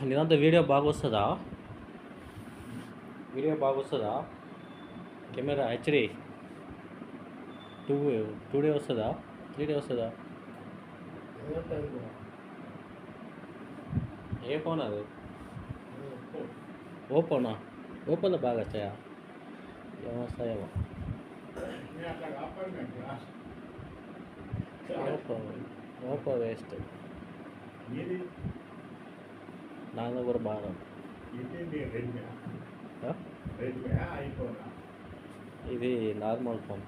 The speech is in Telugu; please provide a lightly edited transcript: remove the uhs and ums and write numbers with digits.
నీదంతా వీడియో బాగా వస్తుందా? వీడియో బాగా వస్తుందా? కెమెరా హెచ్డి టూ 2D వస్తుందా? 3D వస్తుందా? ఏ ఫోన్ అది? ఓపోనా? ఓపోలో బాగా వచ్చాయా? ఏమొస్తాయేమో. Oppo waste. నాది కూడా బాగా. ఇది నార్మల్ ఫోన్.